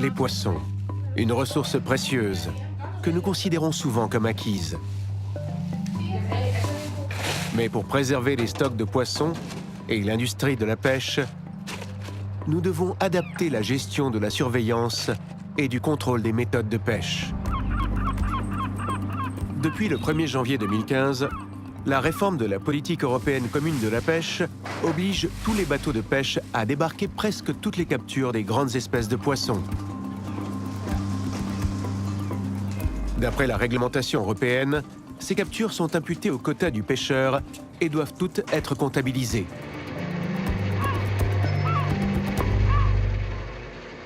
Les poissons, une ressource précieuse que nous considérons souvent comme acquise. Mais pour préserver les stocks de poissons et l'industrie de la pêche, nous devons adapter la gestion de la surveillance et du contrôle des méthodes de pêche. Depuis le 1er janvier 2015, la réforme de la politique européenne commune de la pêche oblige tous les bateaux de pêche à débarquer presque toutes les captures des grandes espèces de poissons. D'après la réglementation européenne, ces captures sont imputées au quota du pêcheur et doivent toutes être comptabilisées.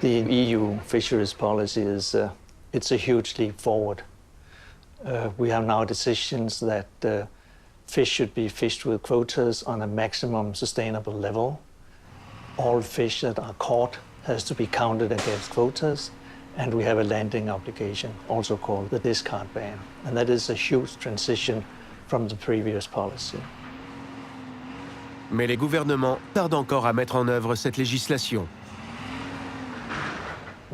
The EU fisheries policy it's a huge leap forward. We have now decisions that fish should be fished with quotas on a maximum sustainable level. All fish that are caught has to be counted against quotas, and we have a landing obligation, also called the discard ban. And that is a huge transition from the previous policy. Mais les gouvernements tardent encore à mettre en œuvre cette législation.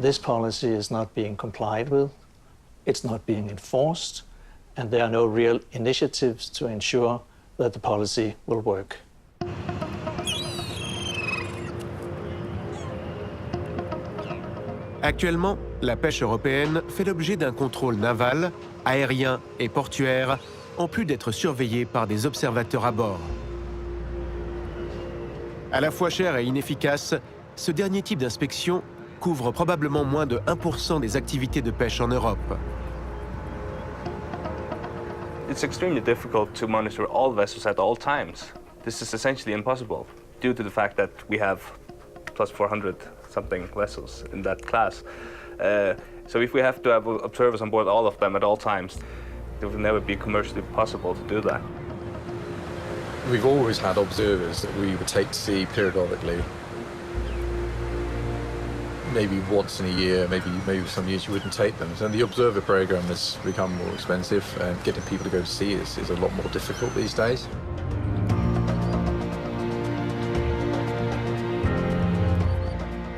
This policy is not being complied with, it's not being enforced, and there are no real initiatives to ensure that the policy will work. Actuellement, la pêche européenne fait l'objet d'un contrôle naval, aérien et portuaire, en plus d'être surveillée par des observateurs à bord. À la fois cher et inefficace, ce dernier type d'inspection couvre probablement moins de 1% des activités de pêche en Europe. It's extremely difficult to monitor all vessels at all times. This is essentially impossible due to the fact that we have plus 400 something vessels in that class. So if we have to have observers on board all of them at all times, it will never be commercially possible to do that. We've always had observers that we would take to sea periodically. Maybe once in a year, maybe some years you wouldn't take them. So the observer program has become more expensive, and getting people to go to sea is a lot more difficult these days.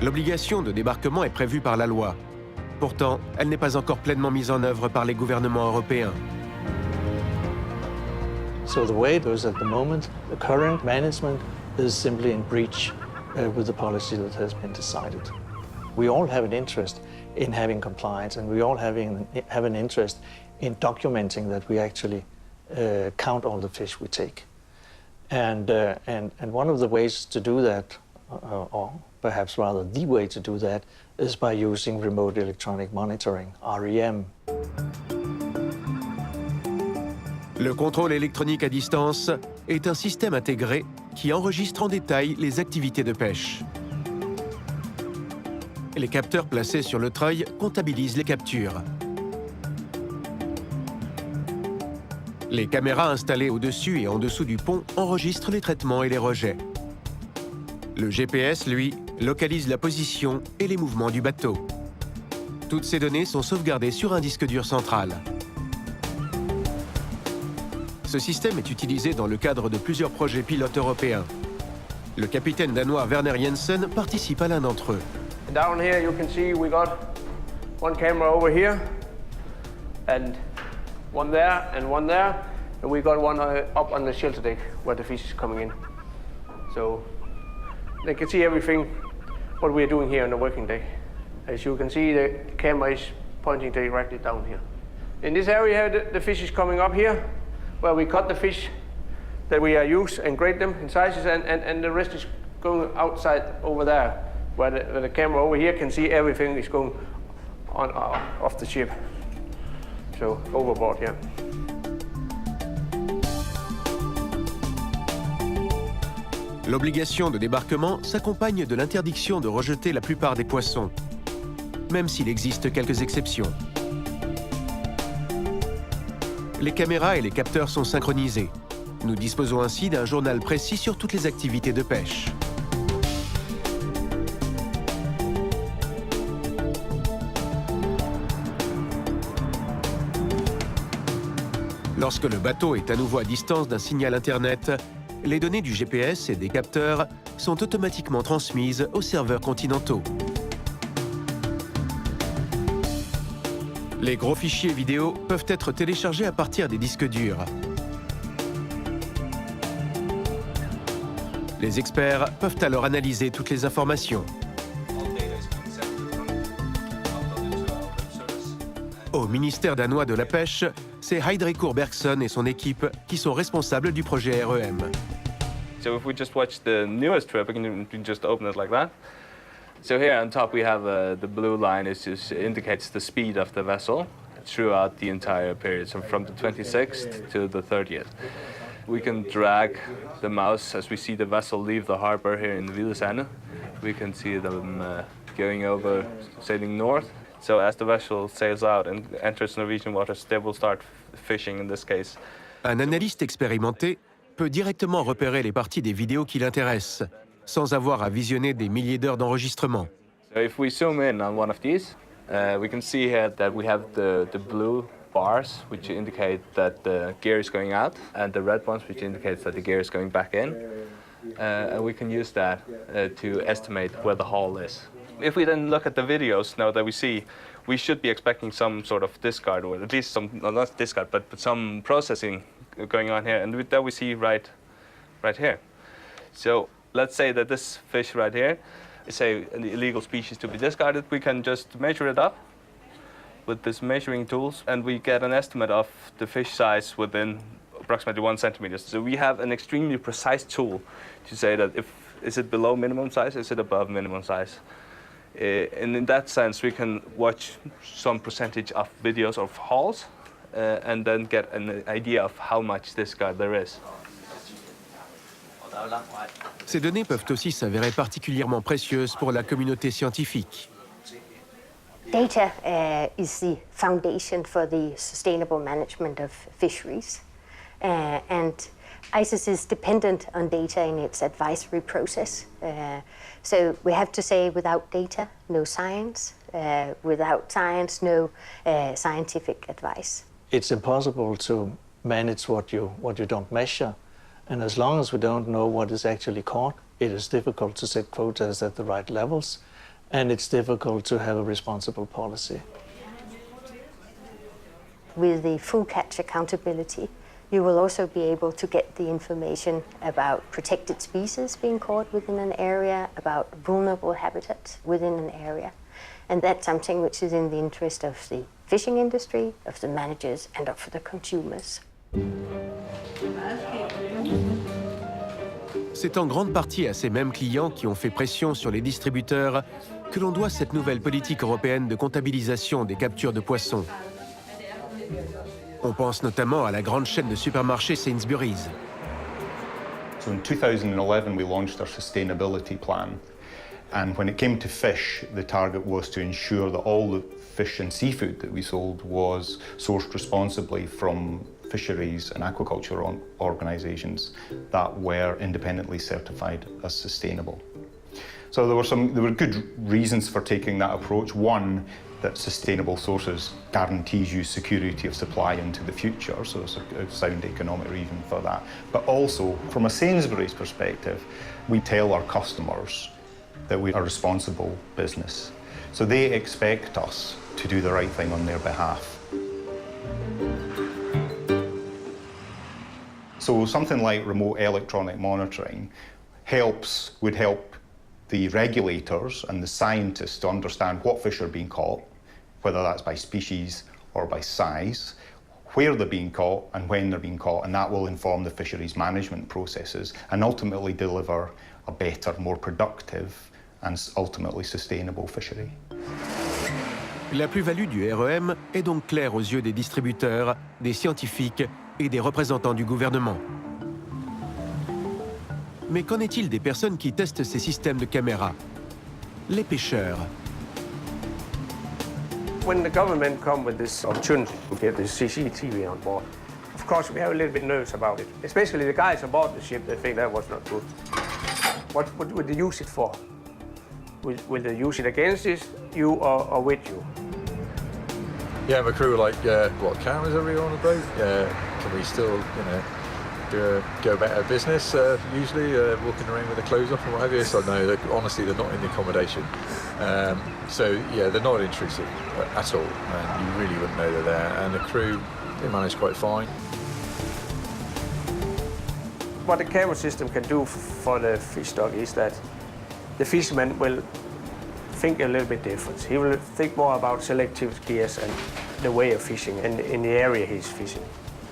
L'obligation de débarquement est prévue par la loi. Pourtant, elle n'est pas encore pleinement mise en œuvre par les gouvernements européens. So the way it goes at the moment, the current management is simply in breach with the policy that has been decided. We all have an interest in having compliance, and we all have an interest in documenting that we actually count all the fish we take. And one of the ways to do that, or perhaps rather the way to do that, is by using remote electronic monitoring, REM. Le contrôle électronique à distance est un système intégré qui enregistre en détail les activités de pêche. Les capteurs placés sur le treuil comptabilisent les captures. Les caméras installées au-dessus et en dessous du pont enregistrent les traitements et les rejets. Le GPS, lui, localise la position et les mouvements du bateau. Toutes ces données sont sauvegardées sur un disque dur central. Ce système est utilisé dans le cadre de plusieurs projets pilotes européens. Le capitaine danois Werner Jensen participe à l'un d'entre eux. Down here you can see we got one camera over here and one there, and we got one up on the shelter deck where the fish is coming in. So they can see everything what we are doing here on the working day. As you can see, the camera is pointing directly down here. In this area the fish is coming up here where we cut the fish that we use and grade them in sizes, and the rest is going outside over there where the camera over here can see everything is going on off the ship. So overboard, yeah. L'obligation de débarquement s'accompagne de l'interdiction de rejeter la plupart des poissons, même s'il existe quelques exceptions. Les caméras et les capteurs sont synchronisés. Nous disposons ainsi d'un journal précis sur toutes les activités de pêche. Lorsque le bateau est à nouveau à distance d'un signal Internet, les données du GPS et des capteurs sont automatiquement transmises aux serveurs continentaux. Les gros fichiers vidéo peuvent être téléchargés à partir des disques durs. Les experts peuvent alors analyser toutes les informations. Au ministère danois de la Pêche, c'est Heidrikur Bergson et son équipe qui sont responsables du projet REM. So if we just watch the newest trip, we can just open it like that. So here on top we have the blue line, indicates the speed of the vessel throughout the entire period, so from the 26th to the 30th. We can drag the mouse as we see the vessel leave the harbor here in Hvidesande. We can see them going over, sailing north. So as the vessel sails out and enters Norwegian waters, they will start fishing in this case. Un analyste expérimenté peut directement repérer les parties des vidéos qui l'intéressent, sans avoir à visionner des milliers d'heures d'enregistrement. So if we zoom in on one of these, we can see here that we have the blue bars, which indicate that the gear is going out, and the red ones, which indicates that the gear is going back in. And we can use that to estimate where the hull is. If we then look at the videos now that we see, we should be expecting some sort of discard, or at least some, well, not discard, but some processing going on here, and that we see right here. So let's say that this fish right here is, say, an illegal species to be discarded. We can just measure it up with this measuring tools, and we get an estimate of the fish size within approximately 1 centimeter. So we have an extremely precise tool to say that is it below minimum size, is it above minimum size? And in that sense, we can watch some percentage of videos of hulls and then get an idea of how much discard there is. Ces données peuvent aussi s'avérer particulièrement précieuses pour la communauté scientifique. Data is the foundation for the sustainable management of fisheries. And ICES is dependent on data in its advisory process. So we have to say without data, no science. Without science, no scientific advice. It's impossible to manage what you don't measure. And as long as we don't know what is actually caught, it is difficult to set quotas at the right levels, and it's difficult to have a responsible policy. With the full catch accountability, you will also be able to get the information about protected species being caught within an area, about vulnerable habitats within an area. And that's something which is in the interest of the fishing industry, of the managers, and of the consumers. C'est en grande partie à ces mêmes clients qui ont fait pression sur les distributeurs que l'on doit cette nouvelle politique européenne de comptabilisation des captures de poissons. On pense notamment à la grande chaîne de supermarchés Sainsbury's. So in 2011, we launched our sustainability plan. And when it came to fish, the target was to ensure that all the fish and seafood that we sold was sourced responsibly from fisheries and aquaculture organisations that were independently certified as sustainable. So there were good reasons for taking that approach. One, that sustainable sources guarantees you security of supply into the future, so it's a sound economic reason for that. But also, from a Sainsbury's perspective, we tell our customers that we are a responsible business. So they expect us to do the right thing on their behalf. So something like remote electronic monitoring would help the regulators and the scientists to understand what fish are being caught, whether that's by species or by size, where they're being caught and when they're being caught, and that will inform the fisheries management processes and ultimately deliver a better, more productive and ultimately sustainable fishery. La plus-value du REM est donc claire aux yeux des distributeurs, des scientifiques et des représentants du gouvernement. Mais qu'en est-il des personnes qui testent ces systèmes de caméras? Les pêcheurs. When the government come with this opportunity to get the CCTV on board, of course we have a little bit nervous about it. Especially the guys aboard the ship, they think that was not good. What would they use it for? Will they use it against you or with you? Yeah, my crew were like, what, cameras everywhere on the boat? Can we still, go about our business, usually walking around with their clothes off and what have you. So no, honestly, they're not in the accommodation. So yeah, they're not intrusive at all, and you really wouldn't know they're there. And the crew, they manage quite fine. What the camera system can do for the fish stock is that the fisherman will think a little bit different. He will think more about selective gears and the way of fishing and in the area he's fishing.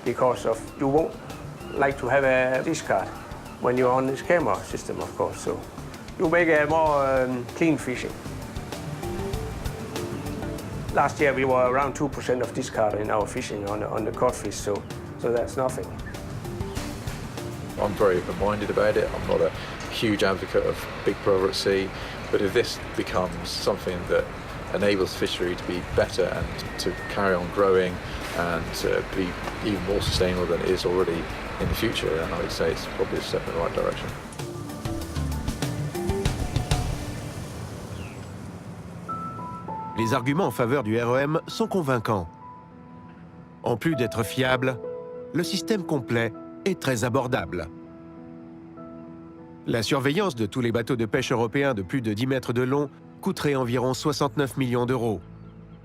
Because of you won't like to have a discard when you're on this camera system, of course. So you make a more clean fishing. Last year we were around 2% of discard in our fishing on the cod fish, so that's nothing. I'm very open-minded about it. I'm not a huge advocate of big brother at sea, but if this becomes something that enables fishery to be better and to carry on growing and to be even more sustainable than it is already in the future, then I would say it's probably a step in the right direction. Les arguments en faveur du REM sont convaincants. En plus d'être fiable, le système complet est très abordable. La surveillance de tous les bateaux de pêche européens de plus de 10 mètres de long coûterait environ 69 millions d'euros,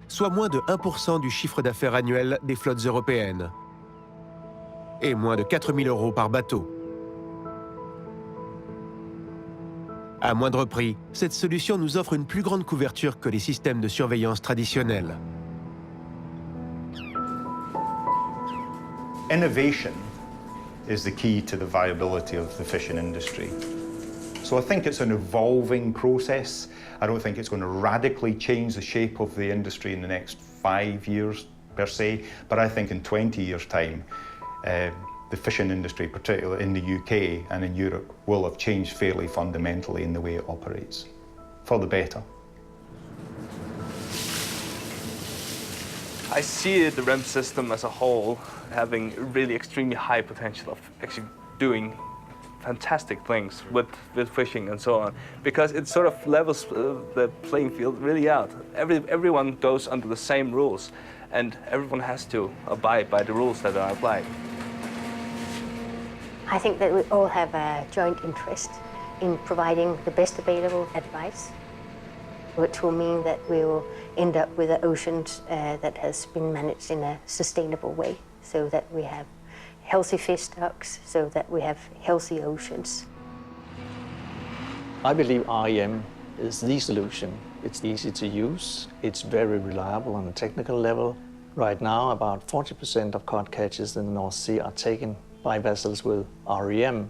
soit moins de 1% du chiffre d'affaires annuel des flottes européennes, et moins de 4 000 euros par bateau. À moindre prix, cette solution nous offre une plus grande couverture que les systèmes de surveillance traditionnels. Innovation is the key to the viability of the fishing industry. So I think it's an evolving process. I don't think it's going to radically change the shape of the industry in the next 5 years per se, but I think in 20 years' time, the fishing industry, particularly in the UK and in Europe, will have changed fairly fundamentally in the way it operates, for the better. I see the REM system as a whole having really extremely high potential of actually doing fantastic things with fishing and so on, because it sort of levels the playing field really out. Everyone goes under the same rules, and everyone has to abide by the rules that are applied. I think that we all have a joint interest in providing the best available advice, which will mean that we will end up with an oceans that has been managed in a sustainable way, so that we have healthy fish stocks, so that we have healthy oceans. I believe REM is the solution. It's easy to use, it's very reliable on a technical level. Right now, about 40% of cod catches in the North Sea are taken by vessels with REM.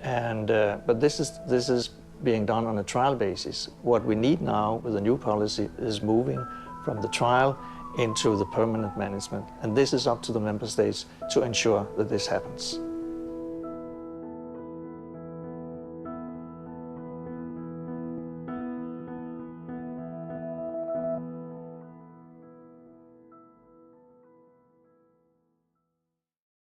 But this is being done on a trial basis. What we need now with the new policy is moving from the trial into the permanent management. And this is up to the member states to ensure that this happens.